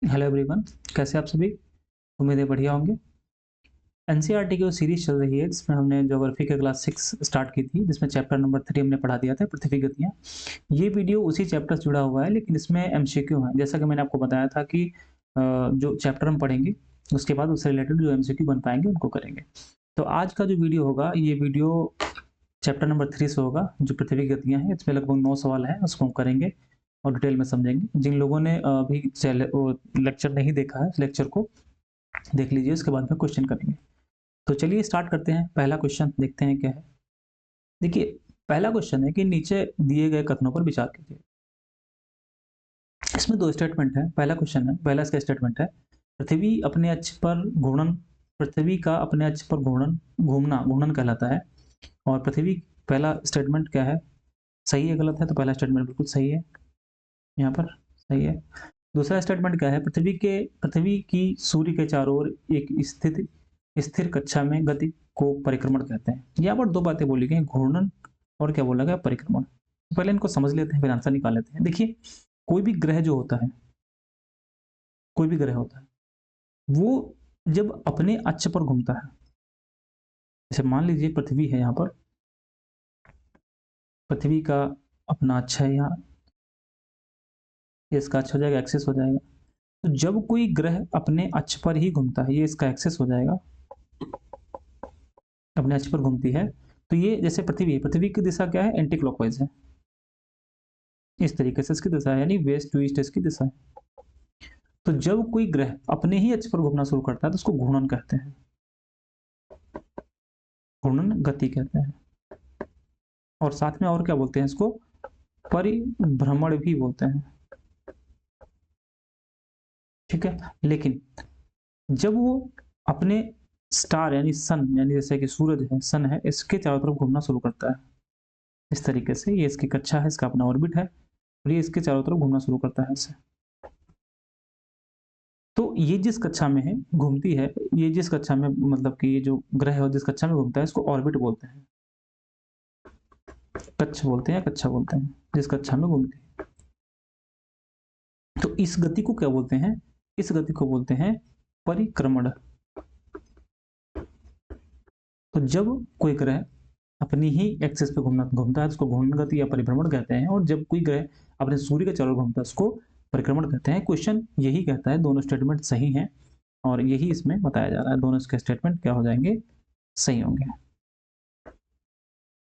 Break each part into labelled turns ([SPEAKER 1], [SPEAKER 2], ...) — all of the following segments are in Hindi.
[SPEAKER 1] हेलो एवरीवन, कैसे आप सभी? उम्मीद है बढ़िया होंगे। एनसीईआरटी की जो सीरीज़ चल रही है, जिसमें हमने ज्योग्राफी का क्लास 6 स्टार्ट की थी, जिसमें चैप्टर नंबर 3 हमने पढ़ा दिया था, पृथ्वी गतियाँ। ये वीडियो उसी चैप्टर से जुड़ा हुआ है, लेकिन इसमें एमसीक्यू है। जैसा कि मैंने आपको बताया था कि जो चैप्टर हम पढ़ेंगे, उसके बाद उससे रिलेटेड जो एमसीक्यू बन पाएँगे, उनको करेंगे। तो आज का जो वीडियो होगा, ये वीडियो चैप्टर नंबर 3 से होगा, जो पृथ्वी की गतियाँ हैं। इसमें लगभग 9 सवाल हैं, उसको हम करेंगे और डिटेल में समझेंगे। जिन लोगों ने अभी लेक्चर नहीं देखा है, इस लेक्चर को देख लीजिए, उसके बाद में क्वेश्चन करेंगे। तो चलिए स्टार्ट करते हैं। पहला क्वेश्चन देखते हैं क्या है। देखिए, पहला क्वेश्चन है कि नीचे दिए गए कथनों पर विचार कीजिए। इसमें 2 स्टेटमेंट है। पहला क्वेश्चन है, पहला इसका स्टेटमेंट है, पृथ्वी अपने अक्ष पर घूर्णन पृथ्वी का अपने अक्ष पर घूर्णन कहलाता है। और पृथ्वी पहला स्टेटमेंट क्या है, सही है गलत है? तो पहला स्टेटमेंट बिल्कुल सही है, यहाँ पर सही है। दूसरा स्टेटमेंट क्या है, पृथ्वी की सूर्य के चारों ओर एक स्थिर कक्षा में गति को परिक्रमण कहते हैं। यहाँ पर 2 बातें बोली गई, घूर्णन और क्या बोला गया, परिक्रमण। पहले इनको समझ लेते हैं, फिर आंसर निकाल लेते हैं। देखिए, कोई भी ग्रह जो होता है, कोई भी ग्रह होता है, वो जब अपने अक्ष पर घूमता है, जैसे मान लीजिए पृथ्वी है यहाँ पर, पृथ्वी का अपना अक्ष है यहाँ, ये इसका अक्ष हो जाएगा, एक्सिस हो जाएगा। तो जब कोई ग्रह अपने अक्ष पर ही घूमता है, ये इसका एक्सिस हो जाएगा, अपने अक्ष पर घूमती है, तो ये जैसे पृथ्वी की दिशा क्या है, एंटी क्लॉकवाइज है। इस तरीके से इसकी दिशा है, यानी वेस्ट टू ईस्ट इसकी दिशा है। तो जब कोई ग्रह अपने ही अक्ष पर घूमना शुरू करता है, तो उसको घूर्णन कहते हैं, घूर्णन गति कहते हैं। और साथ में और क्या बोलते हैं इसको, परिभ्रमण भी बोलते हैं। ठीक है, लेकिन जब वो अपने स्टार यानी सन, यानी जैसे कि सूरज है, सन है, इसके चारों तरफ घूमना शुरू करता है, इस तरीके से, ये इसकी कक्षा है, इसका अपना ऑर्बिट है, और ये इसके चारों तरफ घूमना शुरू करता है ऐसे। तो ये जिस कक्षा में है, घूमती है, ये जिस कक्षा में, मतलब कि ये जो ग्रह है, जिस कक्षा में घूमता है, इसको ऑर्बिट बोलते हैं, कक्ष बोलते हैं, कक्षा बोलते हैं, जिस कक्षा में घूमती है। तो इस गति को क्या बोलते हैं, इस गति को बोलते हैं परिक्रमण। तो जब कोई ग्रह अपनी ही एक्सिस पे घूमता है, तो उसको घूर्णन गति या परिभ्रमण कहते हैं। और जब कोई ग्रह अपने सूर्य के चारों ओर घूमता है, उसको परिक्रमण कहते हैं। क्वेश्चन यही कहता है, दोनों स्टेटमेंट सही हैं, और यही इसमें बताया जा रहा है। दोनों इसके स्टेटमेंट क्या हो जाएंगे, सही होंगे।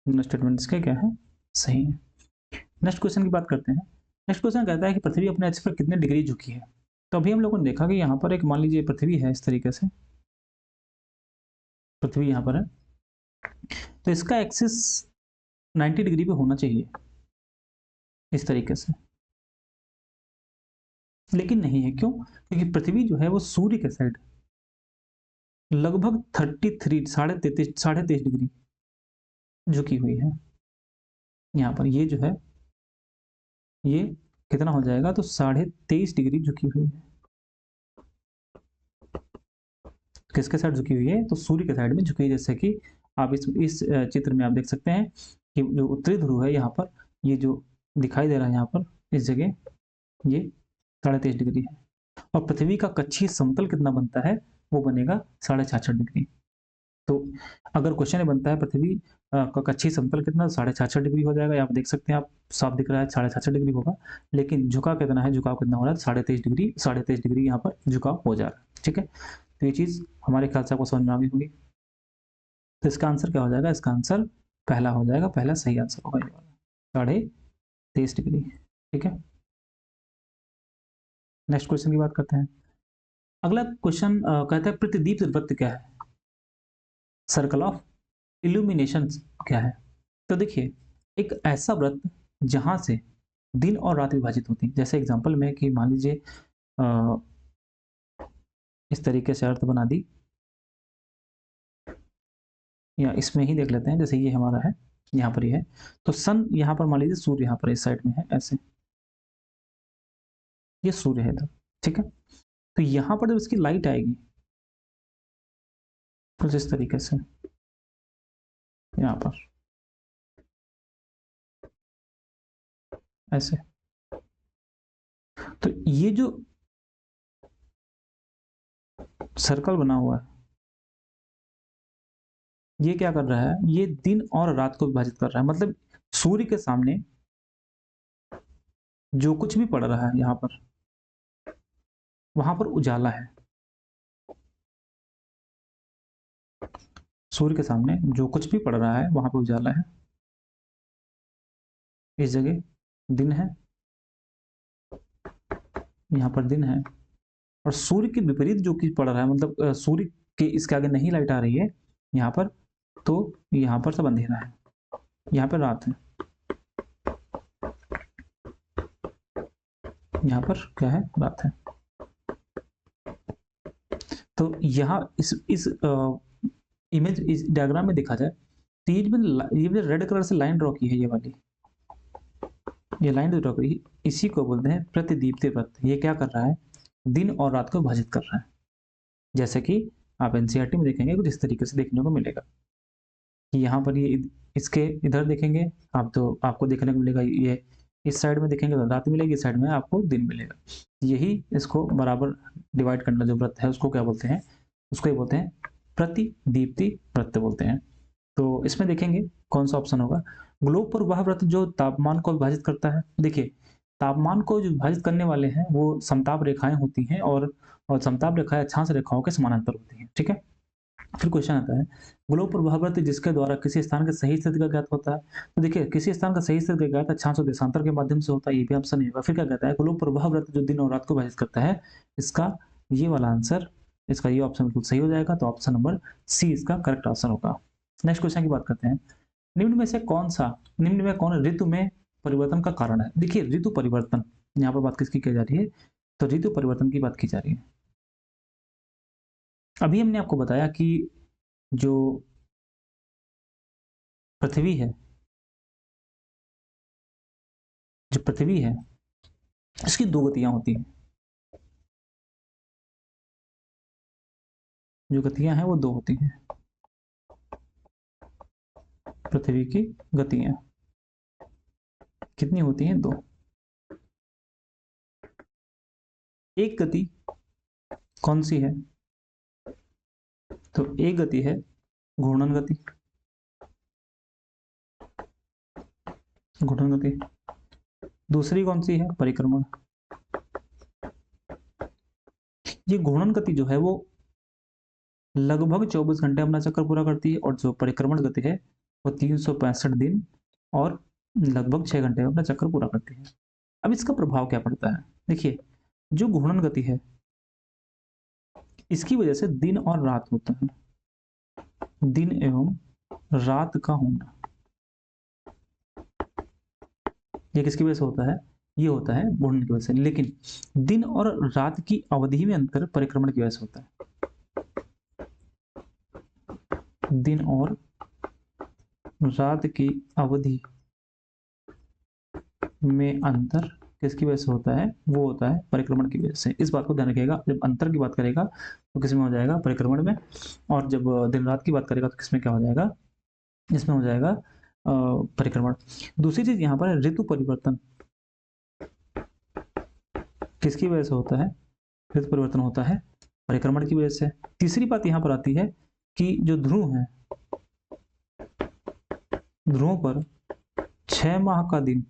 [SPEAKER 1] दोनों स्टेटमेंट इसके क्या है, सही है। नेक्स्ट क्वेश्चन की बात करते हैं। नेक्स्ट क्वेश्चन कहता है कि पृथ्वी अपने अक्ष पर कितने डिग्री झुकी है। तो अभी हम लोगों ने देखा कि यहाँ पर एक, मान लीजिए पृथ्वी है, इस तरीके से पृथ्वी यहाँ पर है, तो इसका एक्सिस 90 डिग्री पे होना चाहिए, इस तरीके से। लेकिन नहीं है, क्यों? क्योंकि पृथ्वी जो है वो सूर्य के साइड लगभग 33 साढ़े 23 डिग्री झुकी हुई है। यहाँ पर ये जो है, ये कितना हो जाएगा, तो 23.5 डिग्री झुकी हुई है। किसके साइड झुकी हुई है, तो सूर्य के साइड में झुकी है। जैसे कि आप इस चित्र में आप देख सकते हैं कि जो उत्तरी ध्रुव है यहाँ पर, ये जो दिखाई दे रहा है यहाँ पर, इस जगह, ये 23.5 डिग्री है। और पृथ्वी का कक्षीय समतल कितना बनता है, वो बनेगा 66.5 डिग्री। तो अगर क्वेश्चन ये बनता है पृथ्वी का कक्षीय समतल कितना, 66.5 डिग्री हो जाएगा। यहाँ आप देख सकते हैं, आप साफ दिख रहा है 66.5 डिग्री होगा। लेकिन झुकाव कितना है, झुकाव कितना हो रहा है, 23.5 डिग्री यहाँ पर झुकाव हो जा रहा है। ठीक है, तो ये चीज़ हमारे ख्याल से आपको समझ में आ गई होगी। तो इसका आंसर क्या हो जाएगा, इसका आंसर पहला हो जाएगा, पहला सही आंसर होगा ये वाला, 23.5 डिग्री। ठीक है, नेक्स्ट क्वेश्चन की बात करते हैं। अगला क्वेश्चन कहता है प्रतिदीप्त वृत्त क्या है, सर्कल ऑफ इल्यूमिनेशन क्या है। तो देखिए, एक ऐसा वृत्त जहां से दिन और रात विभाजित होती है। जैसे एग्जांपल में कि मान लीजिए इस तरीके से अर्थ बना दी, या इसमें ही देख लेते हैं, जैसे ये हमारा है, यहाँ पर ही है, तो सन यहाँ पर मान लीजिए, सूर्य यहाँ पर इस साइड में है ऐसे, ये सूर्य है इधर। ठीक है, तो यहाँ पर जब इसकी लाइट आएगी, कुछ इस तरीके से, यहाँ पर ऐसे, तो ये जो सर्कल बना हुआ है, ये क्या कर रहा है, ये दिन और रात को विभाजित कर रहा है। मतलब सूर्य के सामने जो कुछ भी पड़ रहा है यहाँ पर, वहां पर उजाला है। सूर्य के सामने जो कुछ भी पड़ रहा है वहां पर उजाला है। इस जगह दिन है, यहाँ पर दिन है, और सूर्य के विपरीत जो कुछ पड़ रहा है, मतलब सूर्य के इसके आगे नहीं लाइट आ रही है यहाँ पर, तो यहाँ पर सब अंधेरा है, यहाँ पर रात है, यहाँ पर क्या है, रात है। तो यहाँ इस इमेज, इस डायग्राम में देखा जाए तो ये रेड कलर से लाइन ड्रॉ की है, ये वाली, ये लाइन जो ड्रॉ करी, इसी को बोलते हैं प्रतिदीप्ति वृत्त। ये क्या कर रहा है, दिन और रात को विभाजित कर रहा है। जैसे कि आप एनसीईआरटी में देखेंगे कुछ इस तरीके से देखने को मिलेगा कि यहाँ पर ये इसके इधर देखेंगे आप तो आपको देखने को मिलेगा, ये इस साइड में देखेंगे तो रात मिलेगी, इस साइड में आपको दिन मिलेगा। यही इसको बराबर डिवाइड करना जो वृत्त है उसको क्या बोलते हैं, उसको ये बोलते हैं प्रतिदीप्ति वृत्त बोलते हैं। तो इसमें देखेंगे कौन सा ऑप्शन होगा। ग्लोब पर वह वृत्त जो तापमान को विभाजित करता है। देखिए तापमान को जो विभाजित करने वाले हैं वो समताप रेखाएं होती हैं, और समताप रेखाएं अक्षांश रेखाओं के समानांतर होती हैं, ठीक है। फिर क्वेश्चन आता है, ग्लोब पर वह वृत्त जिसके द्वारा किसी स्थान के सही स्थिति का ज्ञात होता है। तो देखिए किसी स्थान का सही स्थिति का ज्ञात अक्षांश और देशांतर के माध्यम से होता है, ये भी ऑप्शन नहीं होगा। फिर क्या कहता है, ग्लोब पर वह वृत्त जो दिन और रात को विभाजित करता है। इसका ये वाला आंसर, इसका ये ऑप्शन बिल्कुल सही हो जाएगा। तो ऑप्शन नंबर सी इसका करेक्ट आंसर होगा। नेक्स्ट क्वेश्चन की बात करते हैं, निम्न में से कौन सा, निम्न में कौन ऋतु में परिवर्तन का कारण है। देखिए ऋतु परिवर्तन, यहाँ पर बात किसकी की जा रही है, तो ऋतु परिवर्तन की बात की जा रही है। अभी हमने आपको बताया कि जो पृथ्वी है, जो पृथ्वी है इसकी दो गतियां होती हैं, जो गतियां हैं वो दो होती हैं, पृथ्वी की गतियां कितनी होती हैं, दो। एक गति कौन सी है, तो एक गति है घूर्णन गति, घूर्णन गति। दूसरी कौन सी है, परिक्रमण। ये घूर्णन गति जो है वो लगभग 24 घंटे अपना चक्कर पूरा करती है, और जो परिक्रमण गति है वो 365 दिन और लगभग 6 घंटे में अपना चक्कर पूरा करती है। अब इसका प्रभाव क्या पड़ता है, देखिए जो घूर्णन गति है इसकी वजह से दिन और रात होता है, दिन एवं रात का होना। ये किसकी वजह से होता है, ये होता है घूर्णन की वजह से। लेकिन दिन और रात की अवधि में अंतर परिक्रमण की वजह से होता है। दिन और रात की अवधि में अंतर किसकी वजह से होता है, वो होता है परिक्रमण की वजह से। इस बात को ध्यान रखिएगा, जब अंतर की बात करेगा तो किस में हो जाएगा, परिक्रमण में, और जब दिन रात की बात करेगा तो किसमें क्या हो जाएगा, इसमें हो जाएगा परिक्रमण। दूसरी चीज यहाँ पर ऋतु परिवर्तन किसकी वजह से होता है, ऋतु परिवर्तन होता है परिक्रमण की वजह से। तीसरी बात यहाँ पर आती है कि जो ध्रुव है, ध्रुवों पर 6 माह का दिन,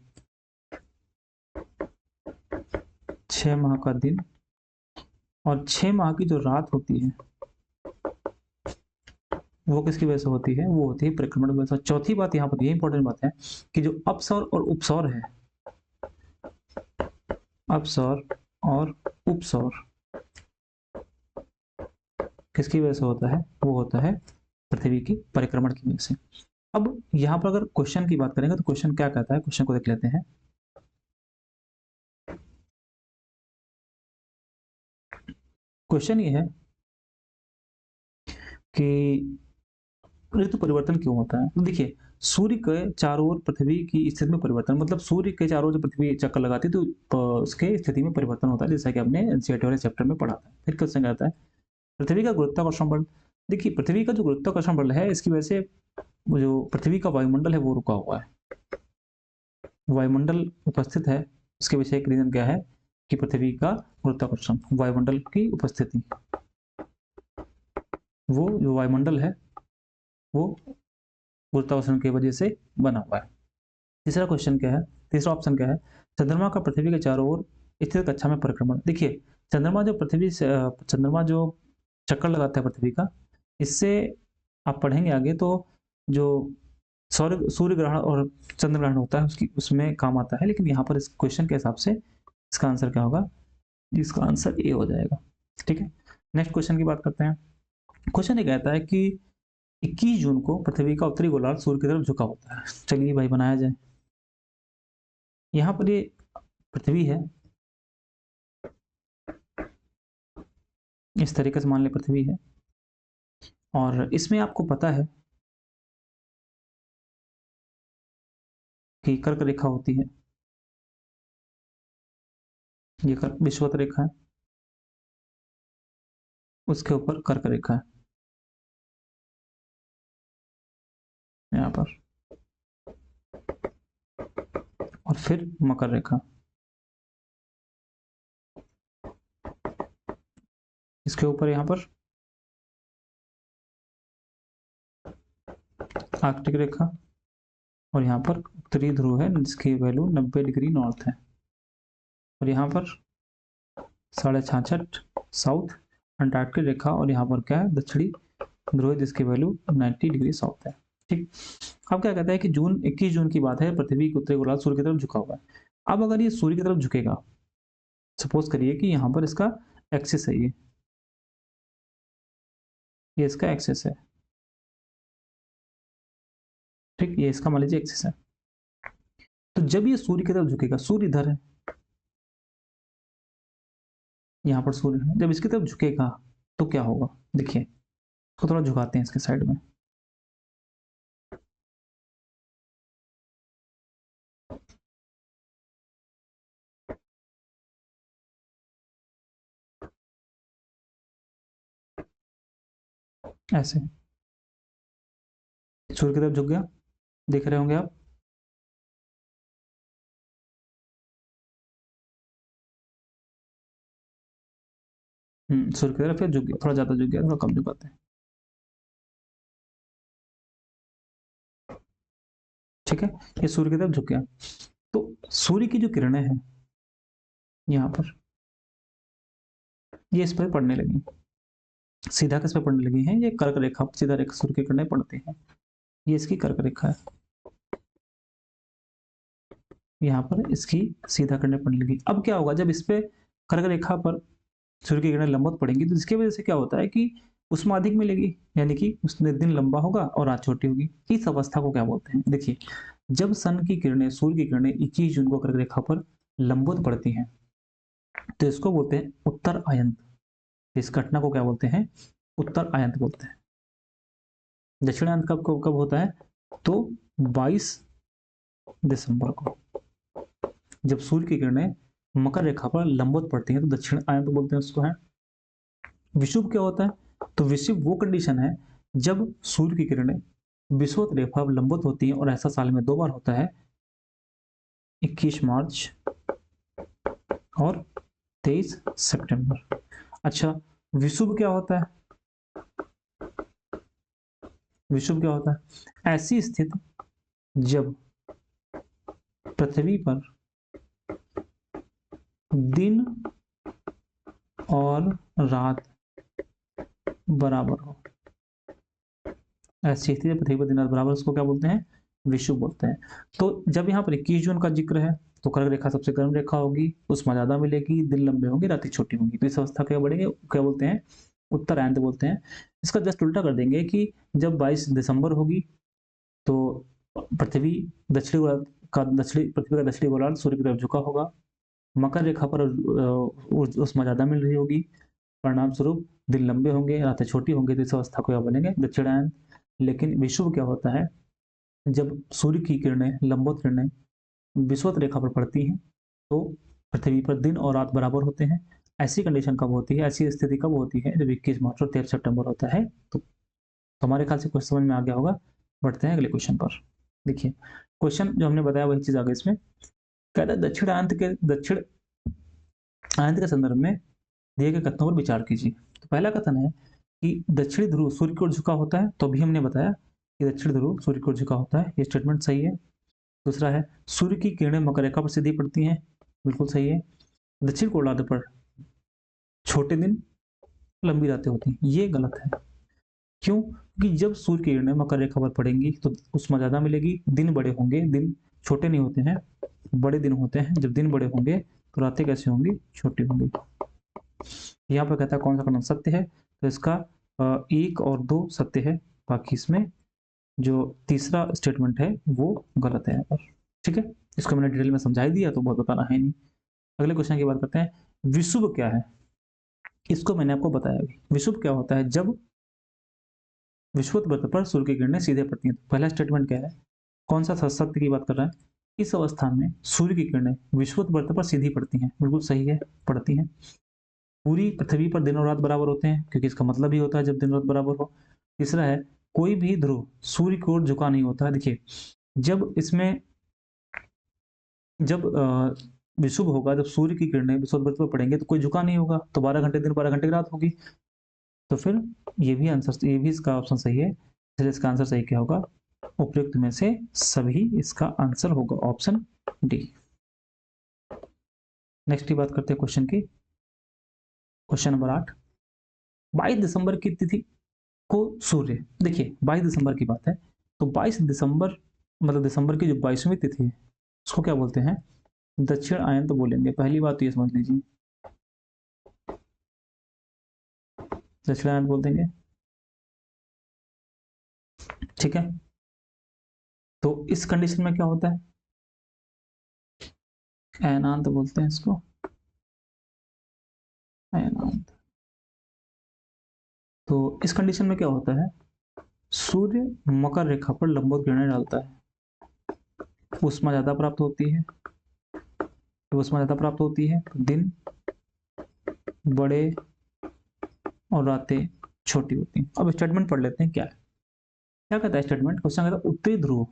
[SPEAKER 1] 6 माह का दिन और 6 माह की जो रात होती है वो किसकी वजह से होती है, वो होती है परिक्रमण की वजह से। चौथी बात यहाँ पर ये इंपॉर्टेंट बात है कि जो अपसौर और उपसौर है, अपसौर और उपसौर किसकी वजह से होता है, वो होता है पृथ्वी की परिक्रमण की वजह से। अब यहाँ पर अगर क्वेश्चन की बात करेंगे तो क्वेश्चन क्या कहता है, क्वेश्चन को देख लेते हैं। क्वेश्चन ये है कि ऋतु परिवर्तन क्यों होता है। तो देखिए सूर्य के चारों ओर पृथ्वी की स्थिति में परिवर्तन, मतलब सूर्य के चारों ओर जब पृथ्वी चक्कर लगाती है तो उसके स्थिति में परिवर्तन होता है, जैसा कि आपने एनसीईआरटी वाले चैप्टर में पढ़ा था। फिर क्वेश्चन आता है पृथ्वी का गुरुत्वाकर्षण बल। देखिए पृथ्वी का जो गुरुत्वाकर्षण बल है इसकी वजह से जो पृथ्वी का वायुमंडल है वो रुका हुआ है, वायुमंडल उपस्थित है। उसके पीछे एक रीजन क्या है कि पृथ्वी का गुरुत्वाकर्षण, वायुमंडल की उपस्थिति। वो जो वायुमंडल है वो गुरुत्वाकर्षण की वजह से बना हुआ है। तीसरा क्वेश्चन क्या है, तीसरा ऑप्शन क्या है, चंद्रमा का पृथ्वी के चारों ओर स्थिर कक्षा में परिक्रमण। देखिए चंद्रमा जो चक्कर लगाता है पृथ्वी का, इससे आप पढ़ेंगे आगे तो जो सूर्य ग्रहण और चंद्र ग्रहण होता है उसकी उसमें काम आता है, लेकिन यहाँ पर इस क्वेश्चन के हिसाब से इसका आंसर क्या होगा, इसका आंसर ए हो जाएगा। ठीक है, नेक्स्ट क्वेश्चन की बात करते हैं। क्वेश्चन ये कहता है कि 21 जून को पृथ्वी का उत्तरी गोलार्ध सूर्य की तरफ झुका होता है। चलिए भाई बनाया जाए। यहाँ पर ये पृथ्वी है, इस तरीके से मान ले पृथ्वी है, और इसमें आपको पता है कि कर्क रेखा होती है, ये कर्क विषुवत रेखा है, उसके ऊपर कर्क रेखा है यहाँ पर, और फिर मकर रेखा, इसके ऊपर यहाँ पर आर्कटिक रेखा, और यहाँ पर उत्तरी ध्रुव है जिसकी वैल्यू 90 डिग्री नॉर्थ है, और यहाँ पर 66.5 साउथ अंटार्कटिक रेखा, और यहाँ पर क्या है दक्षिणी ध्रुव जिसकी वैल्यू 90 डिग्री साउथ है। ठीक, अब क्या कहता है कि 21 जून की बात है, पृथ्वी के उत्तरी गोलार्ध सूर्य की तरफ झुका हुआ है। अब अगर ये सूर्य की तरफ झुकेगा, सपोज करिए कि यहाँ पर इसका एक्सिस है, ये इसका एक्सिस है, ठीक, ये इसका मान लीजिए एक्सिस है। तो जब ये सूर्य की तरफ झुकेगा, सूर्य इधर है, यहाँ पर सूर्य है, जब इसकी तरफ झुकेगा तो क्या होगा, देखिए इसको थोड़ा झुकाते हैं इसके साइड में, ऐसे सूर्य की तरफ झुक गया, देख रहे होंगे आप। सूर्य की तरफ फिर झुक गया, थोड़ा ज्यादा झुक गया, थोड़ा कम झुकाते हैं। ठीक है, ये सूर्य की तरफ झुक गया, तो सूर्य की जो किरणें हैं यहाँ पर, ये इस पर पड़ने लगी, सीधा किस पे पड़ने लगी हैं, ये कर्क रेखा, सीधा रेखा सूर्य की किरणें पड़ती हैं, ये इसकी कर्क रेखा है, यहाँ पर इसकी सीधा किरणें पड़ने लगी। अब क्या होगा, जब इस पे कर्क रेखा पर सूर्य की किरणें लंबवत पड़ेंगी तो इसकी वजह से क्या होता है कि उष्मा अधिक मिलेगी, यानी कि उसमें दिन लंबा होगा और रात छोटी होगी। इस अवस्था को क्या बोलते हैं, देखिए जब सन की किरणें, सूर्य की किरणें 21 जून को कर्क रेखा पर लंबवत पड़ती हैं तो इसको बोलते हैं उत्तर आयंत। इस घटना को क्या बोलते हैं, उत्तर आयंत बोलते हैं। दक्षिणायंत कब कब होता है, तो 22 दिसंबर को, जब सूर्य की किरणें मकर रेखा पर लंबवत पड़ती हैं तो दक्षिण आयंत बोलते हैं उसको है। विषुव क्या होता है, तो विषुव वो कंडीशन है जब सूर्य की किरणें विषुवत रेखा पर लंबवत होती हैं, और ऐसा साल में 2 बार होता है, 21 मार्च और 23 सितंबर। अच्छा, विषुव क्या होता है, विषुव क्या होता है, ऐसी स्थिति जब पृथ्वी पर दिन और रात बराबर हो, ऐसी स्थिति पृथ्वी पर दिन रात बराबर, उसको क्या बोलते हैं, विषुव बोलते हैं। तो जब यहाँ पर 21 जून का जिक्र है तो कर्क रेखा सबसे गर्म रेखा होगी, उष्मा ज्यादा मिलेगी, दिन लंबे होंगे, रातें छोटी होंगी, तो इस अवस्था क्या बढ़ेंगे, क्या बोलते हैं, उत्तरायण बोलते हैं। इसका जस्ट उल्टा कर देंगे कि जब 22 दिसंबर होगी तो पृथ्वी पृथ्वी का दक्षिणी गोलार्ध सूर्य की तरफ झुका होगा, मकर रेखा पर उष्मा ज्यादा मिल रही होगी, परिणाम स्वरूप दिन लंबे होंगे, रातें छोटी होंगी, तो इस अवस्था को क्या बनेंगे, दक्षिणायन। लेकिन विषुव क्या होता है, जब सूर्य की किरणें, लंबवत किरणें विषुवत रेखा पर पड़ती हैं तो पृथ्वी पर दिन और रात बराबर होते हैं। ऐसी कंडीशन कब होती है, ऐसी स्थिति कब होती है, जब 21 मार्च और 13 सितंबर होता है। तो हमारे ख्याल से कुछ समझ में आ गया होगा। बढ़ते हैं अगले क्वेश्चन पर। देखिए क्वेश्चन जो हमने बताया वही चीज आ गई इसमें, कहता है दक्षिण आयंत के संदर्भ में दिए गए कथनों पर विचार कीजिए। तो पहला कथन है कि दक्षिणी ध्रुव सूर्य की ओर झुका होता है, तो अभी हमने बताया कि दक्षिण ध्रुव सूर्य की ओर झुका होता है, ये स्टेटमेंट सही है। दूसरा है सूर्य की किरणें मकर रेखा पर सीधी पड़ती हैं, बिल्कुल सही है। दक्षिण गोलार्ध पर छोटे दिन लंबी रातें होती हैं, ये गलत है। क्यों? क्योंकि जब सूर्य की किरणें मकर रेखा पर पड़ेंगी तो उष्मा ज्यादा मिलेगी, दिन बड़े होंगे, दिन छोटे नहीं होते हैं, बड़े दिन होते हैं। जब दिन बड़े होंगे तो रातें कैसी होंगी? छोटी होंगी। यहाँ पर कहता है कौन सा कथन सत्य है, तो इसका 1 और 2 सत्य है, बाकी इसमें जो तीसरा स्टेटमेंट है वो गलत है यहाँ पर। ठीक है, इसको मैंने डिटेल में समझा ही दिया तो बहुत बताना है नहीं। अगले क्वेश्चन की बात करते हैं, विषुव क्या है? इसको मैंने आपको बताया अभी। विषुव क्या होता है? जब विषुवत वृत्त पर सूर्य की किरणें सीधे पड़ती हैं। पहला स्टेटमेंट क्या है? कौन सा सत्य की बात कर रहा है? इस अवस्था में सूर्य की किरणें विषुवत वृत्त पर सीधी पड़ती हैं, बिल्कुल सही है, पड़ती हैं। पूरी पृथ्वी पर दिन और रात बराबर होते हैं, क्योंकि इसका मतलब ही होता है जब दिन रात बराबर हो। तीसरा है कोई भी ध्रुव सूर्य की ओर झुका नहीं होता है। देखिए, जब इसमें जब विषुव होगा, जब सूर्य की किरणें विषुवत वृत्त पर पड़ेंगे तो कोई झुका नहीं होगा, तो 12 घंटे दिन 12 घंटे रात होगी। तो फिर ये भी आंसर, ये भी इसका ऑप्शन सही है, इसलिए इसका आंसर सही क्या होगा? उपयुक्त में से सभी इसका आंसर होगा ऑप्शन डी। नेक्स्ट की बात करते हैं क्वेश्चन की। क्वेश्चन नंबर 8, 22 दिसंबर की तिथि को सूर्य, देखिए 22 दिसंबर की बात है, तो 22 दिसंबर मतलब दिसंबर की जो 22वीं तिथि है उसको क्या बोलते हैं? दक्षिण आयन तो बोलेंगे। पहली बात तो ये समझ लीजिए, दक्षिण आयन बोल देंगे। ठीक है, तो इस कंडीशन में क्या होता है? अयनांत बोलते हैं इसको, अयनांत। तो इस कंडीशन में क्या होता है? सूर्य मकर रेखा पर लंबवत किरणें डालता है, ऊष्मा ज्यादा प्राप्त होती है, तो ऊष्मा ज्यादा प्राप्त होती है तो दिन बड़े और रातें छोटी होती हैं। अब स्टेटमेंट पढ़ लेते हैं क्या है। क्या कहता है स्टेटमेंट? क्वेश्चन कहता है उत्तरी ध्रुव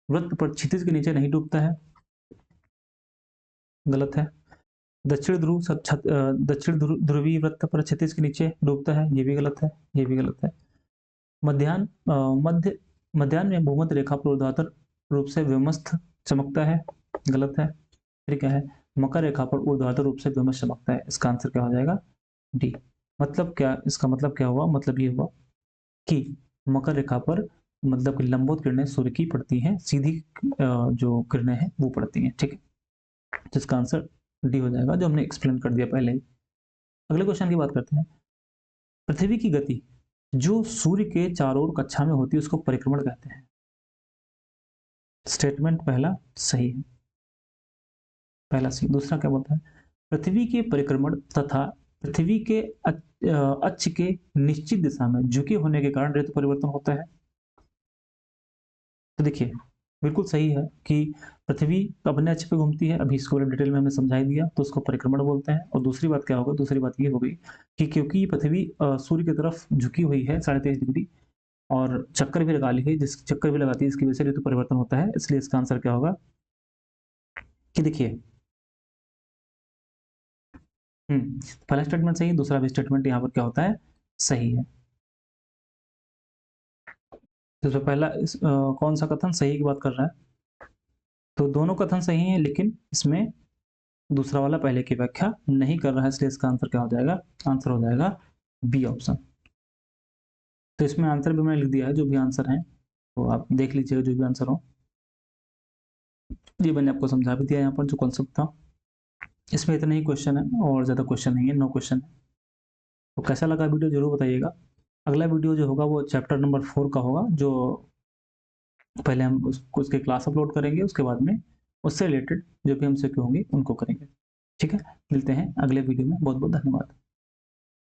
[SPEAKER 1] वृत्त पर क्षितिज के नीचे नहीं डूबता है, गलत है। दक्षिण ध्रुव दक्षिण ध्रुवीय वृत्त पर क्षितिज के नीचे डूबता है, ये भी गलत है, ये भी गलत है। मध्याह्न में भूमध्य रेखा पर ऊर्ध्वाधर रूप से व्योमस्थ चमकता है, गलत है। फिर क्या है? मकर रेखा पर ऊर्ध्वाधर रूप से व्योमस्थ चमकता है, इसका आंसर क्या हो जाएगा? डी। मतलब क्या, इसका मतलब क्या हुआ? मतलब ये हुआ कि मकर रेखा पर मतलब कि लंबवत किरणें सूर्य की पड़ती हैं, सीधी जो किरणें हैं वो पड़ती हैं। ठीक है, जिसका आंसर डी हो जाएगा, जो हमने एक्सप्लेन कर दिया पहले ही। अगले क्वेश्चन की बात करते हैं, पृथ्वी की गति जो सूर्य के चारों ओर कक्षा में होती है उसको परिक्रमण कहते हैं। स्टेटमेंट पहला सही है, पहला सही। दूसरा क्या बोलता है? पृथ्वी के परिक्रमण तथा पृथ्वी के अक्ष के निश्चित दिशा में झुके होने के कारण ऋतु परिवर्तन होता है। तो देखिए, बिल्कुल सही है कि पृथ्वी अपने अक्ष पे घूमती है, अभी इसको डिटेल में हमने समझा ही दिया, तो उसको परिक्रमण बोलते हैं। और दूसरी बात क्या होगा? दूसरी बात ये हो गई कि क्योंकि पृथ्वी सूर्य की तरफ झुकी हुई है 23.5 डिग्री और चक्कर भी लगा ली है, जिस चक्कर भी लगाती है इसकी वजह से ऋतु परिवर्तन होता है, इसलिए इसका आंसर क्या होगा कि देखिए, पहला स्टेटमेंट सही है, दूसरा भी स्टेटमेंट यहाँ पर क्या होता है? सही है। तो पहला कौन सा कथन सही की बात कर रहा है? तो दोनों कथन सही हैं, लेकिन इसमें दूसरा वाला पहले की व्याख्या नहीं कर रहा है, इसलिए इसका आंसर क्या हो जाएगा? आंसर हो जाएगा बी ऑप्शन। तो इसमें आंसर भी मैंने लिख दिया है, जो भी आंसर है तो आप देख लीजिएगा, जो भी आंसर हो। ये मैंने आपको समझा भी दिया यहाँ पर जो कॉन्सेप्ट था। इसमें इतना ही क्वेश्चन है और ज़्यादा क्वेश्चन नहीं है, 9 क्वेश्चन है। तो कैसा लगा वीडियो जरूर बताइएगा। अगला वीडियो जो होगा वो चैप्टर नंबर 4 का होगा, जो पहले हम उसके क्लास अपलोड करेंगे, उसके बाद में उससे रिलेटेड जो भी हमसे होंगे उनको करेंगे। ठीक है, मिलते हैं अगले वीडियो में। बहुत बहुत धन्यवाद।